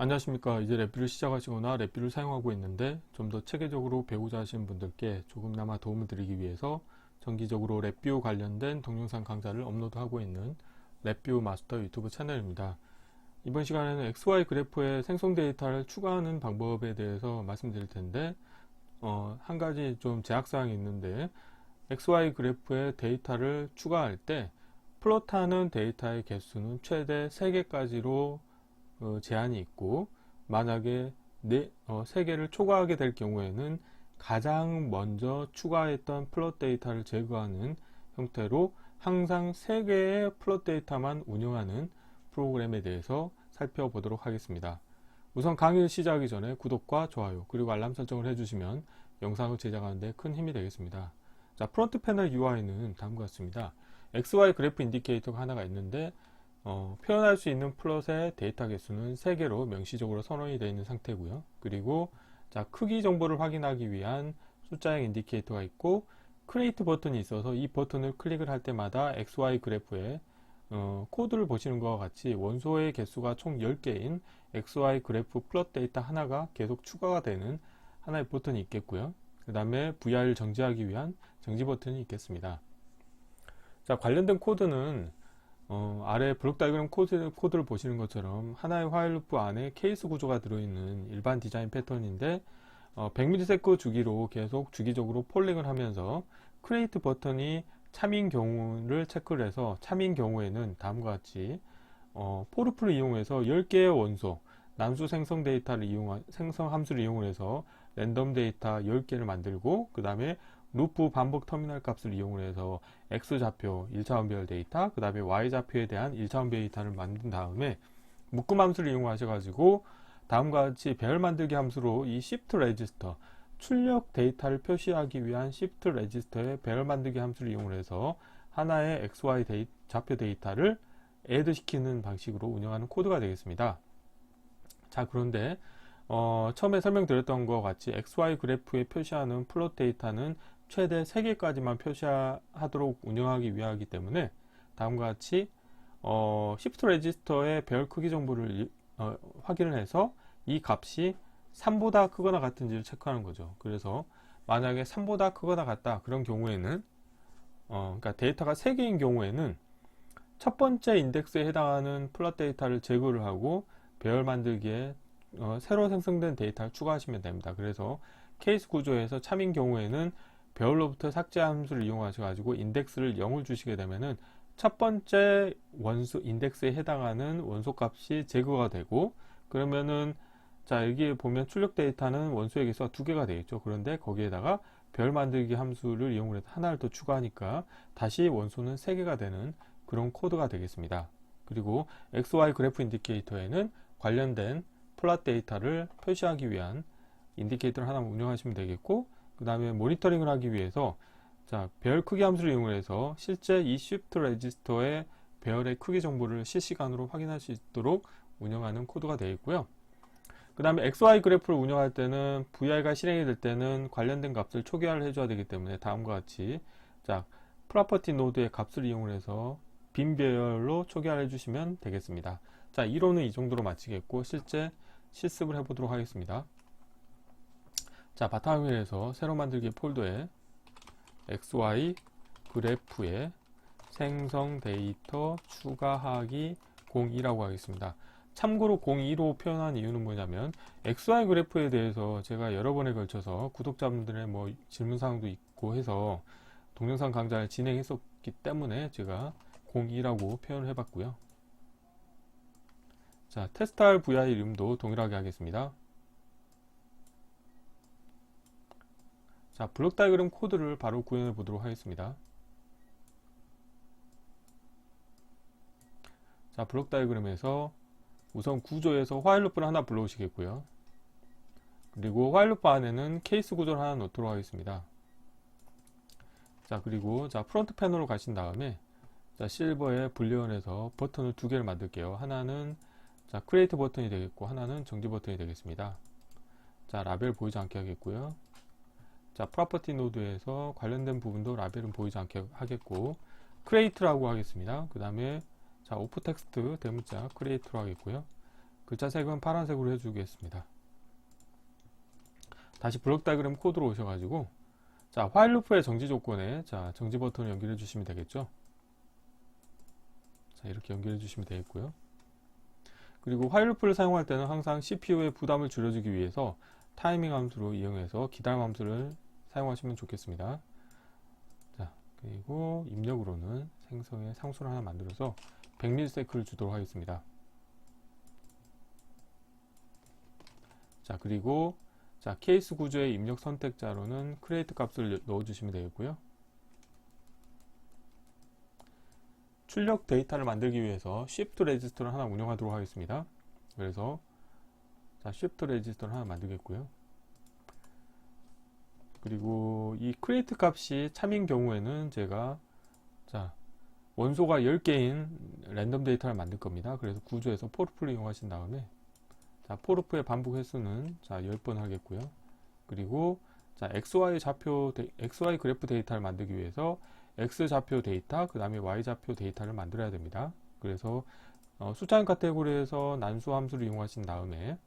안녕하십니까. 이제 랩뷰를 시작하시거나 랩뷰를 사용하고 있는데 좀 더 체계적으로 배우자 하시는 분들께 조금나마 도움을 드리기 위해서 정기적으로 랩뷰 관련된 동영상 강좌를 업로드하고 있는 랩뷰 마스터 유튜브 채널입니다. 이번 시간에는 XY 그래프에 생성 데이터를 추가하는 방법에 대해서 말씀드릴 텐데 한 가지 좀 제약사항이 있는데 XY 그래프에 데이터를 추가할 때 플롯하는 데이터의 개수는 최대 3개까지로 제한이 있고, 만약에 3개를 초과하게 될 경우에는 가장 먼저 추가했던 플롯 데이터를 제거하는 형태로 항상 3개의 플롯 데이터만 운영하는 프로그램에 대해서 살펴보도록 하겠습니다. 우선 강의를 시작하기 전에 구독과 좋아요 그리고 알람 설정을 해주시면 영상을 제작하는 데 큰 힘이 되겠습니다. 자, 프론트 패널 UI는 다음과 같습니다. XY 그래프 인디케이터가 하나가 있는데 표현할 수 있는 플롯의 데이터 개수는 3개로 명시적으로 선언이 되어 있는 상태고요. 그리고 자, 크기 정보를 확인하기 위한 숫자형 인디케이터가 있고, 크리에이트 버튼이 있어서 이 버튼을 클릭을 할 때마다 XY 그래프에 코드를 보시는 것과 같이 원소의 개수가 총 10개인 XY 그래프 플롯 데이터 하나가 계속 추가가 되는 하나의 버튼이 있겠고요. 그 다음에 VR을 정지하기 위한 정지 버튼이 있겠습니다. 자, 관련된 코드는 아래 블록 다이어그램 코드를 보시는 것처럼 하나의 화일 루프 안에 케이스 구조가 들어있는 일반 디자인 패턴인데 100ms 주기로 계속 주기적으로 폴링을 하면서 크리에이트 버튼이 참인 경우를 체크를 해서 참인 경우에는 다음과 같이 포르프를 이용해서 10개의 원소 난수 생성 데이터를 생성 함수를 이용해서 랜덤 데이터 10개를 만들고, 그 다음에 루프 반복 터미널 값을 이용해서 X좌표 1차원별 데이터, 그 다음에 Y좌표에 대한 1차원별 데이터를 만든 다음에 묶음 함수를 이용하셔가지고 다음과 같이 배열 만들기 함수로 이 shift register 출력 데이터를 표시하기 위한 shift register의 배열 만들기 함수를 이용해서 하나의 XY 좌표 데이터를 add 시키는 방식으로 운영하는 코드가 되겠습니다. 자, 그런데 처음에 설명드렸던 것 같이 XY 그래프에 표시하는 플롯 데이터는 최대 3개까지만 표시하도록 운영하기 위하기 때문에 다음과 같이 shift register의 배열 크기 정보를 확인을 해서 이 값이 3보다 크거나 같은지를 체크하는 거죠. 그래서 만약에 3보다 크거나 같다 그런 경우에는 그러니까 데이터가 3개인 경우에는 첫 번째 인덱스에 해당하는 플롯 데이터를 제거를 하고 배열 만들기에 새로 생성된 데이터를 추가하시면 됩니다. 그래서 케이스 구조에서 참인 경우에는 배열로부터 삭제 함수를 이용하셔가지고 인덱스를 0을 주시게 되면은 첫 번째 원소 인덱스에 해당하는 원소 값이 제거가 되고, 그러면은 자, 여기 보면 출력 데이터는 원소의 개수가 2개가 되겠죠. 그런데 거기에다가 별 만들기 함수를 이용을 해서 하나를 더 추가하니까 다시 원소는 3개가 되는 그런 코드가 되겠습니다. 그리고 XY 그래프 인디케이터에는 관련된 플롯 데이터를 표시하기 위한 인디케이터를 하나 운영하시면 되겠고, 그 다음에 모니터링을 하기 위해서 자, 배열 크기 함수를 이용해서 실제 이 shift register의 배열의 크기 정보를 실시간으로 확인할 수 있도록 운영하는 코드가 되어 있고요. 그 다음에 XY 그래프를 운영할 때는 VR가 실행이 될 때는 관련된 값을 초기화를 해줘야 되기 때문에 다음과 같이 자, 프로퍼티 노드의 값을 이용해서 빈 배열로 초기화를 해주시면 되겠습니다. 자, 이론은 이 정도로 마치겠고 실제 실습을 해보도록 하겠습니다. 자, 바탕화면을 해서 새로 만들기 폴더에 XY 그래프에 생성 데이터 추가하기 02라고 하겠습니다. 참고로 02로 표현한 이유는 뭐냐면 XY 그래프에 대해서 제가 여러 번에 걸쳐서 구독자분들의 질문사항도 있고 해서 동영상 강좌를 진행했었기 때문에 제가 02라고 표현을 해봤고요. 자, 테스트할 VI 이름도 동일하게 하겠습니다. 자, 블록 다이어그램 코드를 바로 구현해 보도록 하겠습니다. 자, 블록 다이어그램에서 우선 구조에서 화일 루프를 하나 불러오시겠고요. 그리고 화일 루프 안에는 케이스 구조를 하나 넣도록 하겠습니다. 자, 그리고 자, 프론트 패널로 가신 다음에 자, 실버의 불리언에서 버튼을 2개를 만들게요. 하나는 자, 크리에이트 버튼이 되겠고 하나는 정지 버튼이 되겠습니다. 자, 라벨 보이지 않게 하겠고요. 자, 프로퍼티 노드에서 관련된 부분도 라벨은 보이지 않게 하겠고 크리에이트라고 하겠습니다. 그 다음에 자, 오프 텍스트 대문자 크리에이트로 하겠고요. 글자 색은 파란색으로 해주겠습니다. 다시 블록 다이그램 코드로 오셔가지고, 자, 화일 루프의 정지 조건에, 자, 정지 버튼을 연결해 주시면 되겠죠. 자, 이렇게 연결해 주시면 되겠고요. 그리고 화일 루프를 사용할 때는 항상 CPU의 부담을 줄여주기 위해서 타이밍 함수로 이용해서 기다림 함수를 사용하시면 좋겠습니다. 자, 그리고 입력으로는 생성의 상수를 하나 만들어서 100ms를 주도록 하겠습니다. 자, 그리고 자, 케이스 구조의 입력 선택자로는 create 값을 넣어주시면 되겠고요. 출력 데이터를 만들기 위해서 shift 레지스터를 하나 운영하도록 하겠습니다. 그래서 자, shift 레지스터를 하나 만들겠고요. 그리고 이 create 값이 참인 경우에는 제가 자, 원소가 10개인 랜덤 데이터를 만들 겁니다. 그래서 구조에서 for를 이용하신 다음에 자, for의 반복 횟수는 자, 10번 하겠고요. 그리고 자, XY 그래프 데이터를 만들기 위해서 X 좌표 데이터, 그 다음에 Y 좌표 데이터를 만들어야 됩니다. 그래서 숫자형 카테고리에서 난수 함수를 이용하신 다음에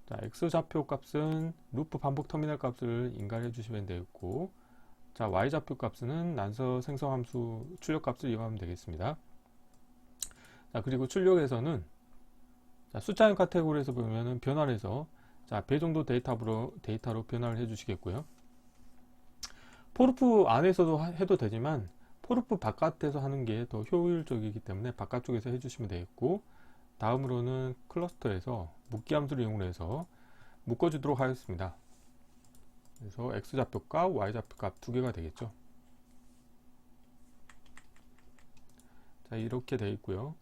자, X 좌표 값은 루프 반복 터미널 값을 인가해 주시면 되겠고, 자, Y 좌표 값은 난서 생성 함수 출력 값을 이용하면 되겠습니다. 자, 그리고 출력에서는 자, 숫자형 카테고리에서 보면은 변화를 해서 자, 배 정도 데이터로 변화를 해 주시겠고요. 포르프 안에서도 해도 되지만 포르프 바깥에서 하는 게 더 효율적이기 때문에 바깥쪽에서 해주시면 되겠고, 다음으로는 클러스터에서 묶기 함수를 이용해서 묶어주도록 하겠습니다. 그래서 X좌표값, Y좌표값 두 개가 되겠죠. 자, 이렇게 되어 있고요.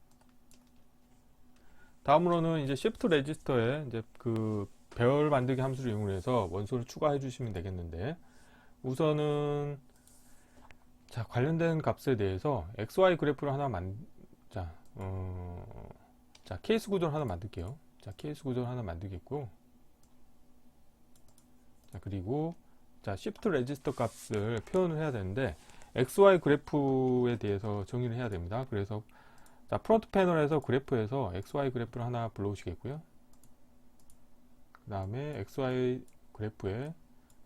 다음으로는 이제 Shift 레지스터에 이제 그 배열 만들기 함수를 이용해서 원소를 추가해 주시면 되겠는데, 우선은 자, 관련된 값에 대해서 XY 그래프를 하나 자, 케이스 구조를 하나 만들게요. 자, 케이스 구조를 하나 만들겠고, 자, 그리고 자, Shift 레지스터 값을 표현을 해야 되는데 XY 그래프에 대해서 정의를 해야 됩니다. 그래서 자, 프론트 패널에서 그래프에서 XY 그래프를 하나 불러오시겠고요. 그 다음에 XY 그래프에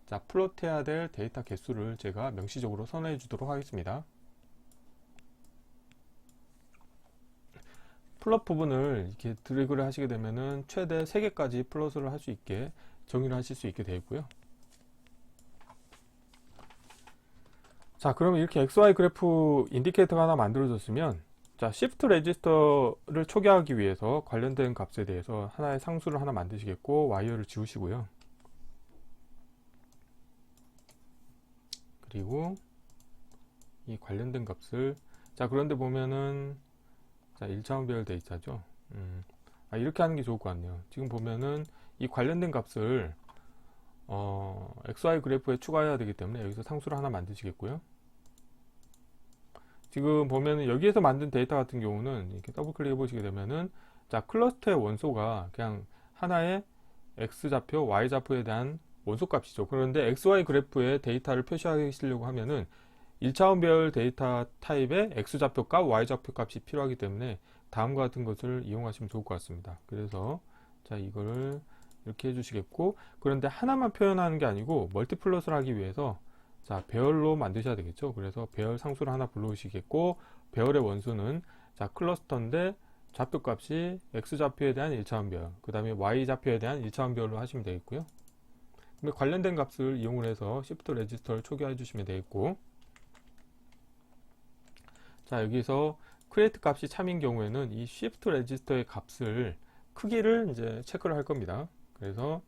자, 플롯해야 될 데이터 개수를 제가 명시적으로 선언해 주도록 하겠습니다. 플롯 부분을 이렇게 드래그를 하시게 되면은 최대 3개까지 플롯을 할 수 있게 정의를 하실 수 있게 되어 있고요. 자, 그러면 이렇게 XY 그래프 인디케이터가 하나 만들어졌으면 자, Shift 레지스터를 초기화하기 위해서 관련된 값에 대해서 하나의 상수를 하나 만드시겠고, 와이어를 지우시고요. 그리고 이 관련된 값을 자, 그런데 보면은 자, 1차원 배열 데이터죠. 이렇게 하는 게 좋을 것 같네요. 지금 보면은 이 관련된 값을 XY 그래프에 추가해야 되기 때문에 여기서 상수를 하나 만드시겠고요. 지금 보면은 여기에서 만든 데이터 같은 경우는 이렇게 더블 클릭해 보시게 되면은 자, 클러스터의 원소가 그냥 하나의 X좌표, Y좌표에 대한 원소 값이죠. 그런데 XY 그래프에 데이터를 표시하시려고 하면은 1차원 배열 데이터 타입의 X좌표 값, Y좌표 값이 필요하기 때문에 다음과 같은 것을 이용하시면 좋을 것 같습니다. 그래서 자, 이거를 이렇게 해주시겠고, 그런데 하나만 표현하는 게 아니고 멀티플롯을 하기 위해서 자, 배열로 만드셔야 되겠죠. 그래서 배열 상수를 하나 불러오시겠고, 배열의 원수는 자, 클러스터인데 좌표 값이 X좌표에 대한 1차원 배열, 그 다음에 Y좌표에 대한 1차원 배열로 하시면 되겠고요. 관련된 값을 이용을 해서 Shift 레지스터를 초기화해 주시면 되겠고, 자, 여기서 create 값이 참인 경우에는 이 Shift 레지스터의 값을 크기를 이제 체크를 할 겁니다. 그래서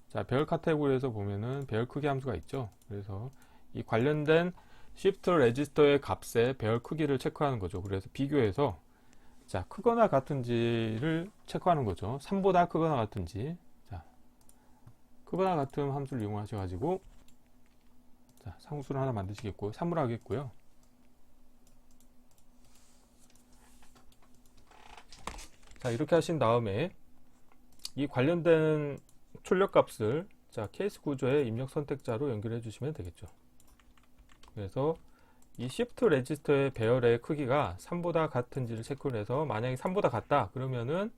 자, 배열 카테고리에서 보면은 배열 크기 함수가 있죠. 그래서 이 관련된 Shift 레지스터의 값의 배열 크기를 체크하는 거죠. 그래서 비교해서 자, 크거나 같은지를 체크하는 거죠. 3보다 크거나 같은지. 자, 크거나 같은 함수를 이용하셔가지고 자, 상수를 하나 만드시겠고 3을 하겠고요. 자, 이렇게 하신 다음에 이 관련된 출력 값을 자, 케이스 구조의 입력 선택자로 연결해 주시면 되겠죠. 그래서 이 shift 레지스터의 배열의 크기가 3보다 같은지를 체크를 해서, 만약에 3보다 같다 그러면은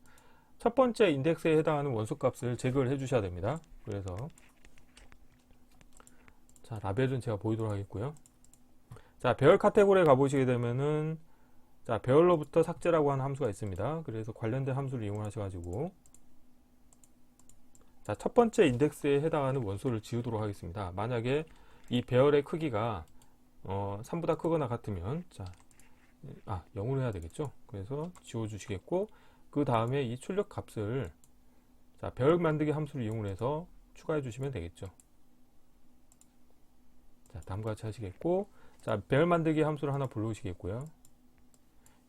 첫 번째 인덱스에 해당하는 원소 값을 제거를 해 주셔야 됩니다. 그래서 자, 라벨은 제가 보이도록 하겠고요. 자, 배열 카테고리에 가보시게 되면은, 자, 배열로부터 삭제라고 하는 함수가 있습니다. 그래서 관련된 함수를 이용하셔가지고, 자, 첫 번째 인덱스에 해당하는 원소를 지우도록 하겠습니다. 만약에 이 배열의 크기가 3보다 크거나 같으면, 자, 0으로 해야 되겠죠. 그래서 지워주시겠고, 그 다음에 이 출력 값을, 자, 배열 만들기 함수를 이용해서 추가해 주시면 되겠죠. 자, 다음과 같이 하시겠고, 자, 배열 만들기 함수를 하나 불러오시겠고요.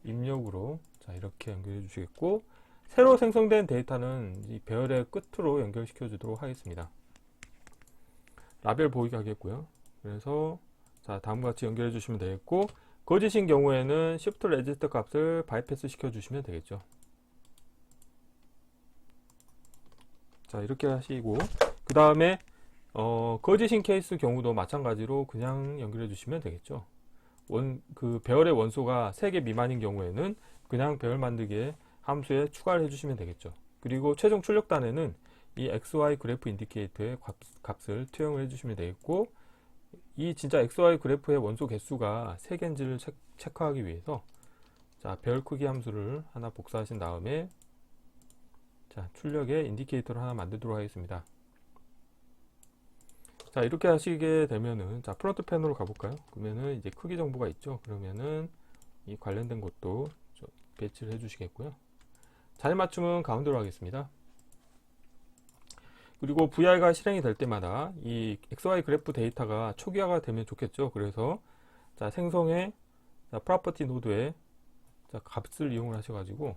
입력으로, 자, 이렇게 연결해 주시겠고, 새로 생성된 데이터는 이 배열의 끝으로 연결시켜 주도록 하겠습니다. 라벨 보이게 하겠고요. 그래서, 자, 다음과 같이 연결해 주시면 되겠고, 거짓인 경우에는 shift register 값을 바이패스 시켜 주시면 되겠죠. 자, 이렇게 하시고, 그 다음에 거짓인 케이스 경우도 마찬가지로 그냥 연결해 주시면 되겠죠. 그 배열의 원소가 3개 미만인 경우에는 그냥 배열 만들기에 함수에 추가를 해 주시면 되겠죠. 그리고 최종 출력단에는 이 XY 그래프 인디케이터의 값을 투영을 해 주시면 되겠고, 이 진짜 XY 그래프의 원소 개수가 3개인지를 체크하기 위해서, 자, 배열 크기 함수를 하나 복사하신 다음에, 자, 출력의 인디케이터를 하나 만들도록 하겠습니다. 자, 이렇게 하시게 되면은, 자, 프론트 패널로 가볼까요? 그러면은 이제 크기 정보가 있죠. 그러면은 이 관련된 것도 좀 배치를 해 주시겠고요. 자리 맞춤은 가운데로 하겠습니다. 그리고 VR가 실행이 될 때마다 이 XY 그래프 데이터가 초기화가 되면 좋겠죠. 그래서, 자, 생성의, 자, 프로퍼티 노드에, 자, 값을 이용을 하셔가지고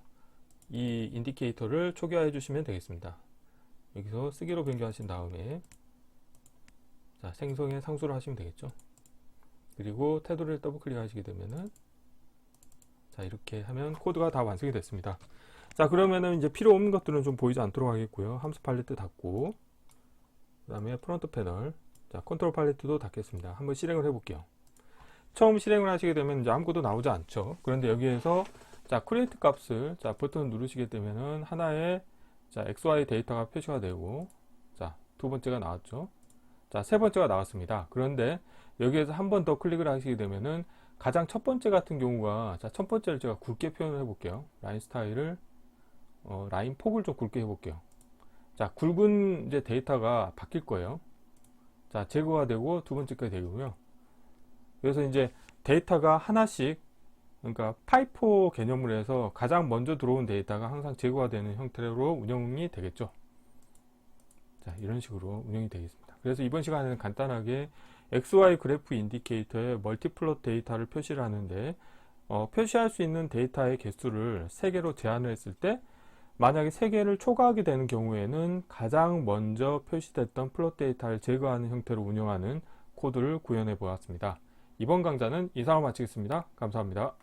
이 인디케이터를 초기화해 주시면 되겠습니다. 여기서 쓰기로 변경하신 다음에, 자, 생성에 상수를 하시면 되겠죠. 그리고 테두리를 더블 클릭하시게 되면은, 자, 이렇게 하면 코드가 다 완성이 됐습니다. 자, 그러면은 이제 필요 없는 것들은 좀 보이지 않도록 하겠고요. 함수 팔레트 닫고, 그 다음에 프론트 패널, 자, 컨트롤 팔레트도 닫겠습니다. 한번 실행을 해볼게요. 처음 실행을 하시게 되면 이제 아무것도 나오지 않죠. 그런데 여기에서, 자, 크리에이트 값을, 자, 버튼을 누르시게 되면은 하나의, 자, XY 데이터가 표시가 되고, 자, 두 번째가 나왔죠. 자, 세 번째가 나왔습니다. 그런데 여기에서 한 번 더 클릭을 하시게 되면은 가장 첫 번째 같은 경우가, 자, 첫 번째를 제가 굵게 표현을 해볼게요. 라인 스타일을, 라인 폭을 좀 굵게 해볼게요. 자, 굵은 이제 데이터가 바뀔 거예요. 자, 제거가 되고 두 번째까지 되고요. 그래서 이제 데이터가 하나씩, 그러니까 파이포 개념으로 해서 가장 먼저 들어온 데이터가 항상 제거가 되는 형태로 운영이 되겠죠. 자, 이런 식으로 운영이 되겠습니다. 그래서 이번 시간에는 간단하게 XY 그래프 인디케이터의 멀티플롯 데이터를 표시를 하는데, 표시할 수 있는 데이터의 개수를 3개로 제한을 했을 때, 만약에 3개를 초과하게 되는 경우에는 가장 먼저 표시됐던 플롯 데이터를 제거하는 형태로 운영하는 코드를 구현해 보았습니다. 이번 강좌는 이상으로 마치겠습니다. 감사합니다.